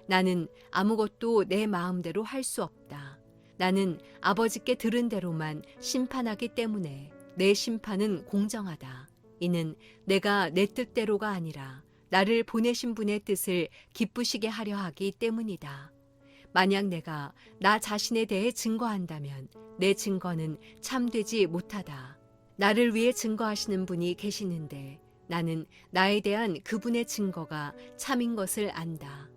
나는 아무것도 내 마음대로 할 수 없다. 나는 아버지께 들은 대로만 심판하기 때문에 내 심판은 공정하다. 이는 내가 내 뜻대로가 아니라 나를 보내신 분의 뜻을 기쁘시게 하려 하기 때문이다. 만약 내가 나 자신에 대해 증거한다면 내 증거는 참되지 못하다. 나를 위해 증거하시는 분이 계시는데 나는 나에 대한 그분의 증거가 참인 것을 안다.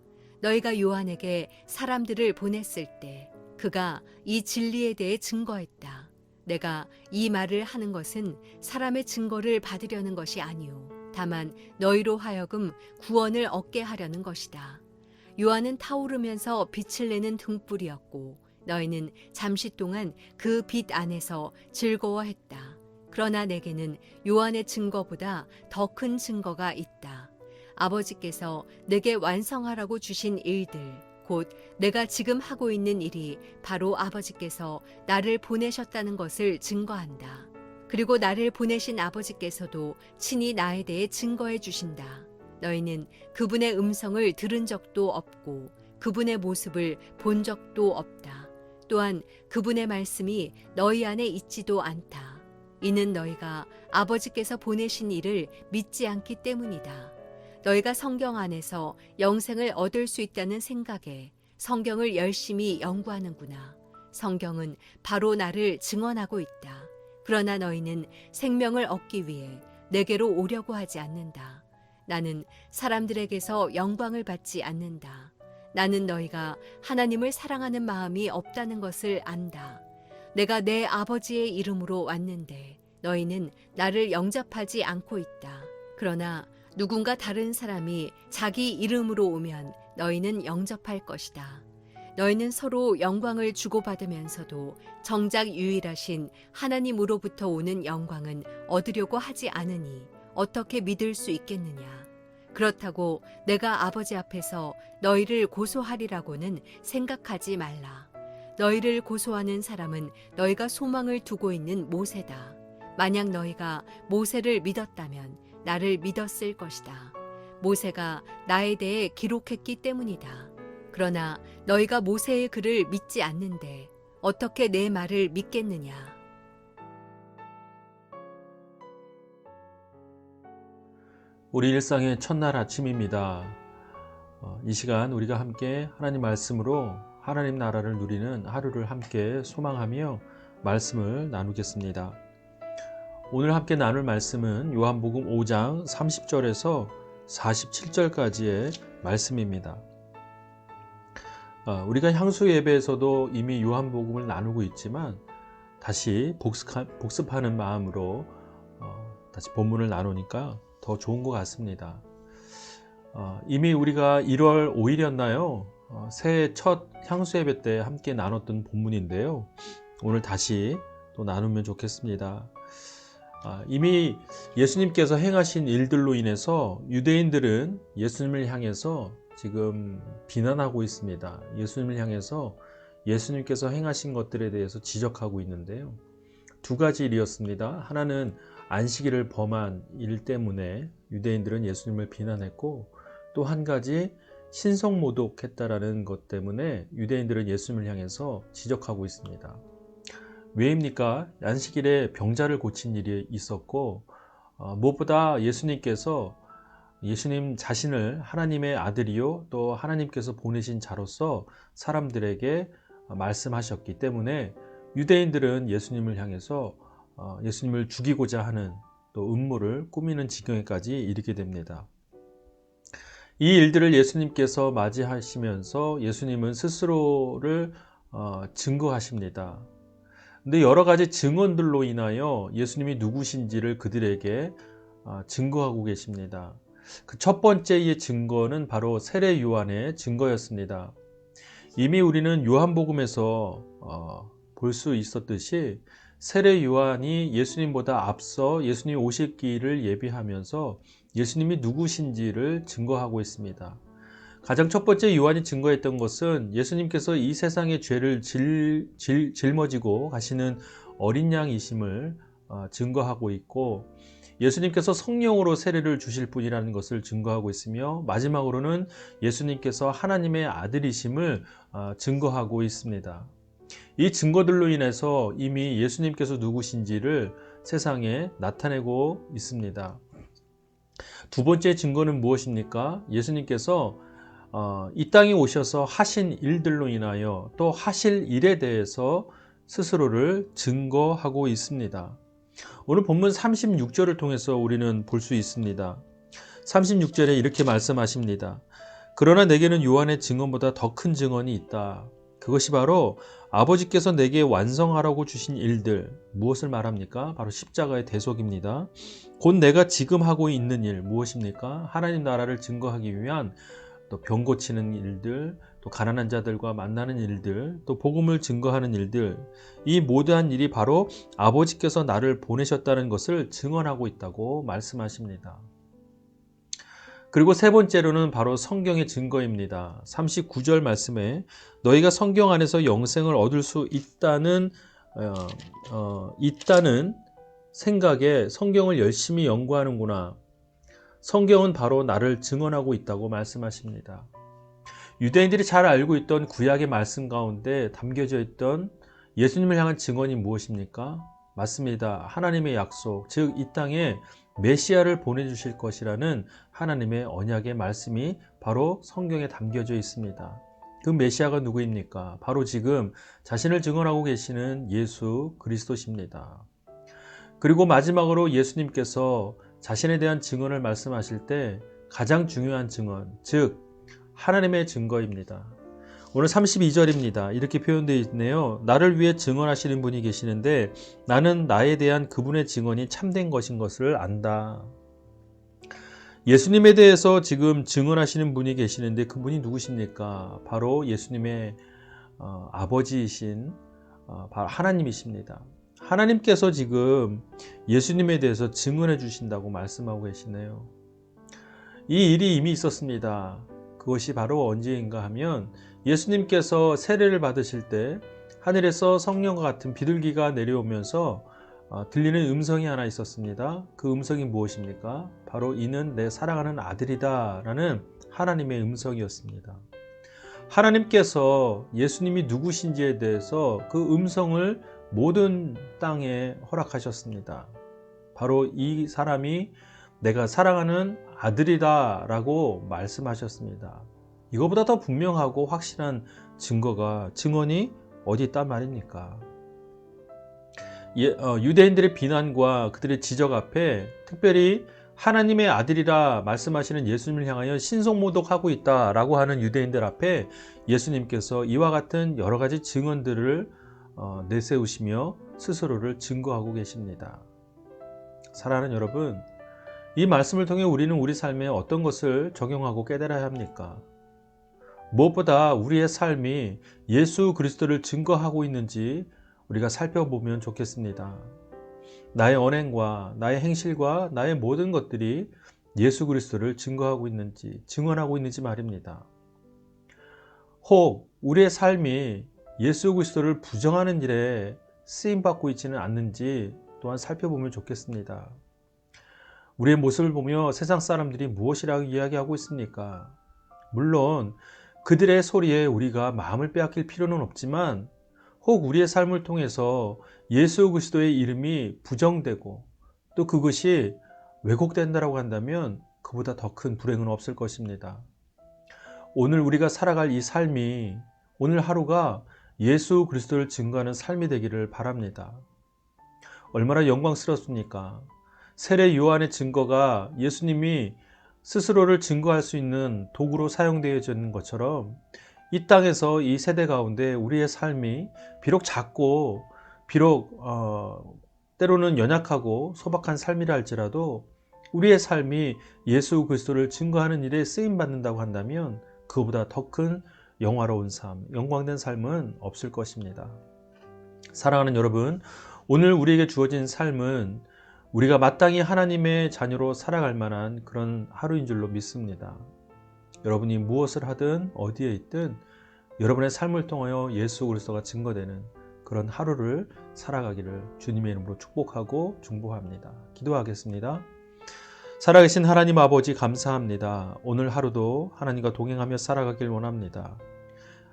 너희가 요한에게 사람들을 보냈을 때 그가 이 진리에 대해 증거했다. 내가 이 말을 하는 것은 사람의 증거를 받으려는 것이 아니오. 다만 너희로 하여금 구원을 얻게 하려는 것이다. 요한은 타오르면서 빛을 내는 등불이었고 너희는 잠시 동안 그 빛 안에서 즐거워했다. 그러나 내게는 요한의 증거보다 더 큰 증거가 있다. 아버지께서 내게 완성하라고 주신 일들, 곧 내가 지금 하고 있는 일이 바로 아버지께서 나를 보내셨다는 것을 증거한다. 그리고 나를 보내신 아버지께서도 친히 나에 대해 증거해 주신다. 너희는 그분의 음성을 들은 적도 없고 그분의 모습을 본 적도 없다. 또한 그분의 말씀이 너희 안에 있지도 않다. 이는 너희가 아버지께서 보내신 이를 믿지 않기 때문이다. 너희가 성경 안에서 영생을 얻을 수 있다는 생각에 성경을 열심히 연구하는구나. 성경은 바로 나를 증언하고 있다. 그러나 너희는 생명을 얻기 위해 내게로 오려고 하지 않는다. 나는 사람들에게서 영광을 받지 않는다. 나는 너희가 하나님을 사랑하는 마음이 없다는 것을 안다. 내가 내 아버지의 이름으로 왔는데 너희는 나를 영접하지 않고 있다. 그러나 누군가 다른 사람이 자기 이름으로 오면 너희는 영접할 것이다. 너희는 서로 영광을 주고받으면서도 정작 유일하신 하나님으로부터 오는 영광은 얻으려고 하지 않으니 어떻게 믿을 수 있겠느냐. 그렇다고 내가 아버지 앞에서 너희를 고소하리라고는 생각하지 말라. 너희를 고소하는 사람은 너희가 소망을 두고 있는 모세다. 만약 너희가 모세를 믿었다면 나를 믿었을 것이다. 모세가 나에 대해 기록했기 때문이다. 그러나 너희가 모세의 글을 믿지 않는데 어떻게 내 말을 믿겠느냐. 우리 일상의 첫날 아침입니다. 이 시간 우리가 함께 하나님 말씀으로 하나님 나라를 누리는 하루를 함께 소망하며 말씀을 나누겠습니다. 오늘 함께 나눌 말씀은 요한복음 5장 30절에서 47절까지의 말씀입니다. 우리가 향수 예배에서도 이미 요한복음을 나누고 있지만 다시 복습하는 마음으로 다시 본문을 나누니까 더 좋은 것 같습니다. 이미 우리가 1월 5일이었나요? 새해 첫 향수 예배 때 함께 나눴던 본문인데요. 오늘 다시 또 나누면 좋겠습니다. 이미 예수님께서 행하신 일들로 인해서 유대인들은 예수님을 향해서 지금 비난하고 있습니다. 예수님을 향해서 예수님께서 행하신 것들에 대해서 지적하고 있는데요. 두 가지 일이었습니다. 하나는 안식일을 범한 일 때문에 유대인들은 예수님을 비난했고, 또 한 가지 신성모독했다라는 것 때문에 유대인들은 예수님을 향해서 지적하고 있습니다. 왜입니까? 안식일에 병자를 고친 일이 있었고, 무엇보다 예수님께서 예수님 자신을 하나님의 아들이요 또 하나님께서 보내신 자로서 사람들에게 말씀하셨기 때문에 유대인들은 예수님을 향해서 예수님을 죽이고자 하는 또 음모를 꾸미는 지경에까지 이르게 됩니다. 이 일들을 예수님께서 맞이하시면서 예수님은 스스로를 증거하십니다. 근데 여러 가지 증언들로 인하여 예수님이 누구신지를 그들에게 증거하고 계십니다. 그 첫 번째의 증거는 바로 세례 요한의 증거였습니다. 이미 우리는 요한복음에서 볼 수 있었듯이 세례 요한이 예수님보다 앞서 예수님 오실 길을 예비하면서 예수님이 누구신지를 증거하고 있습니다. 가장 첫 번째 요한이 증거했던 것은 예수님께서 이 세상의 죄를 짊어지고 가시는 어린 양이심을 증거하고 있고, 예수님께서 성령으로 세례를 주실 분이라는 것을 증거하고 있으며, 마지막으로는 예수님께서 하나님의 아들이심을 증거하고 있습니다. 이 증거들로 인해서 이미 예수님께서 누구신지를 세상에 나타내고 있습니다. 두 번째 증거는 무엇입니까? 예수님께서 이 땅에 오셔서 하신 일들로 인하여 또 하실 일에 대해서 스스로를 증거하고 있습니다. 오늘 본문 36절을 통해서 우리는 볼 수 있습니다. 36절에 이렇게 말씀하십니다. 그러나 내게는 요한의 증언보다 더 큰 증언이 있다. 그것이 바로 아버지께서 내게 완성하라고 주신 일들. 무엇을 말합니까? 바로 십자가의 대속입니다. 곧 내가 지금 하고 있는 일 무엇입니까? 하나님 나라를 증거하기 위한 또 병 고치는 일들, 또 가난한 자들과 만나는 일들, 또 복음을 증거하는 일들, 이 모든 일이 바로 아버지께서 나를 보내셨다는 것을 증언하고 있다고 말씀하십니다. 그리고 세 번째로는 바로 성경의 증거입니다. 39절 말씀에 너희가 성경 안에서 영생을 얻을 수 있다는 생각에 성경을 열심히 연구하는구나. 성경은 바로 나를 증언하고 있다고 말씀하십니다. 유대인들이 잘 알고 있던 구약의 말씀 가운데 담겨져 있던 예수님을 향한 증언이 무엇입니까? 맞습니다. 하나님의 약속, 즉 이 땅에 메시아를 보내주실 것이라는 하나님의 언약의 말씀이 바로 성경에 담겨져 있습니다. 그 메시아가 누구입니까? 바로 지금 자신을 증언하고 계시는 예수 그리스도십니다. 그리고 마지막으로 예수님께서 자신에 대한 증언을 말씀하실 때 가장 중요한 증언, 즉 하나님의 증거입니다. 오늘 32절입니다. 이렇게 표현되어 있네요. 나를 위해 증언하시는 분이 계시는데 나는 나에 대한 그분의 증언이 참된 것인 것을 안다. 예수님에 대해서 지금 증언하시는 분이 계시는데 그분이 누구십니까? 바로 예수님의 아버지이신 바로 하나님이십니다. 하나님께서 지금 예수님에 대해서 증언해 주신다고 말씀하고 계시네요. 이 일이 이미 있었습니다. 그것이 바로 언제인가 하면 예수님께서 세례를 받으실 때 하늘에서 성령과 같은 비둘기가 내려오면서 들리는 음성이 하나 있었습니다. 그 음성이 무엇입니까? 바로 이는 내 사랑하는 아들이다 라는 하나님의 음성이었습니다. 하나님께서 예수님이 누구신지에 대해서 그 음성을 모든 땅에 허락하셨습니다. 바로 이 사람이 내가 사랑하는 아들이다 라고 말씀하셨습니다. 이거보다 더 분명하고 확실한 증언이 어디 있단 말입니까? 유대인들의 비난과 그들의 지적 앞에 특별히 하나님의 아들이라 말씀하시는 예수님을 향하여 신성모독하고 있다라고 하는 유대인들 앞에 예수님께서 이와 같은 여러 가지 증언들을 내세우시며 스스로를 증거하고 계십니다. 사랑하는 여러분, 이 말씀을 통해 우리는 우리 삶에 어떤 것을 적용하고 깨달아야 합니까? 무엇보다 우리의 삶이 예수 그리스도를 증거하고 있는지 우리가 살펴보면 좋겠습니다. 나의 언행과 나의 행실과 나의 모든 것들이 예수 그리스도를 증거하고 있는지, 증언하고 있는지 말입니다. 혹 우리의 삶이 예수 그리스도를 부정하는 일에 쓰임받고 있지는 않는지 또한 살펴보면 좋겠습니다. 우리의 모습을 보며 세상 사람들이 무엇이라고 이야기하고 있습니까? 물론 그들의 소리에 우리가 마음을 빼앗길 필요는 없지만 혹 우리의 삶을 통해서 예수 그리스도의 이름이 부정되고 또 그것이 왜곡된다고 한다면 그보다 더 큰 불행은 없을 것입니다. 오늘 우리가 살아갈 이 삶이, 오늘 하루가 예수 그리스도를 증거하는 삶이 되기를 바랍니다. 얼마나 영광스럽습니까? 세례 요한의 증거가 예수님이 스스로를 증거할 수 있는 도구로 사용되어지는 것처럼 이 땅에서 이 세대 가운데 우리의 삶이 비록 작고 비록 때로는 연약하고 소박한 삶이라 할지라도 우리의 삶이 예수 그리스도를 증거하는 일에 쓰임받는다고 한다면 그보다 더 큰 영화로운 삶, 영광된 삶은 없을 것입니다. 사랑하는 여러분, 오늘 우리에게 주어진 삶은 우리가 마땅히 하나님의 자녀로 살아갈 만한 그런 하루인 줄로 믿습니다. 여러분이 무엇을 하든 어디에 있든 여러분의 삶을 통하여 예수 그리스도가 증거되는 그런 하루를 살아가기를 주님의 이름으로 축복하고 중보합니다. 기도하겠습니다. 살아계신 하나님 아버지 감사합니다. 오늘 하루도 하나님과 동행하며 살아가길 원합니다.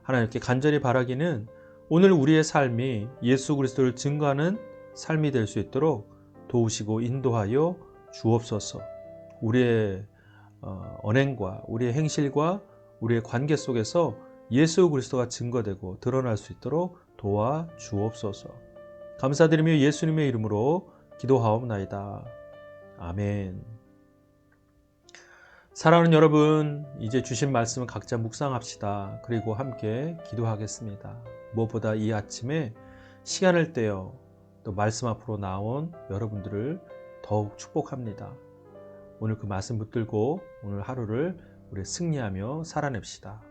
하나님께 간절히 바라기는 오늘 우리의 삶이 예수 그리스도를 증거하는 삶이 될 수 있도록 도우시고 인도하여 주옵소서. 우리의 언행과 우리의 행실과 우리의 관계 속에서 예수 그리스도가 증거되고 드러날 수 있도록 도와 주옵소서. 감사드리며 예수님의 이름으로 기도하옵나이다. 아멘. 사랑하는 여러분, 이제 주신 말씀을 각자 묵상합시다. 그리고 함께 기도하겠습니다. 무엇보다 이 아침에 시간을 떼어 또 말씀 앞으로 나온 여러분들을 더욱 축복합니다. 오늘 그 말씀 붙들고 오늘 하루를 우리 승리하며 살아냅시다.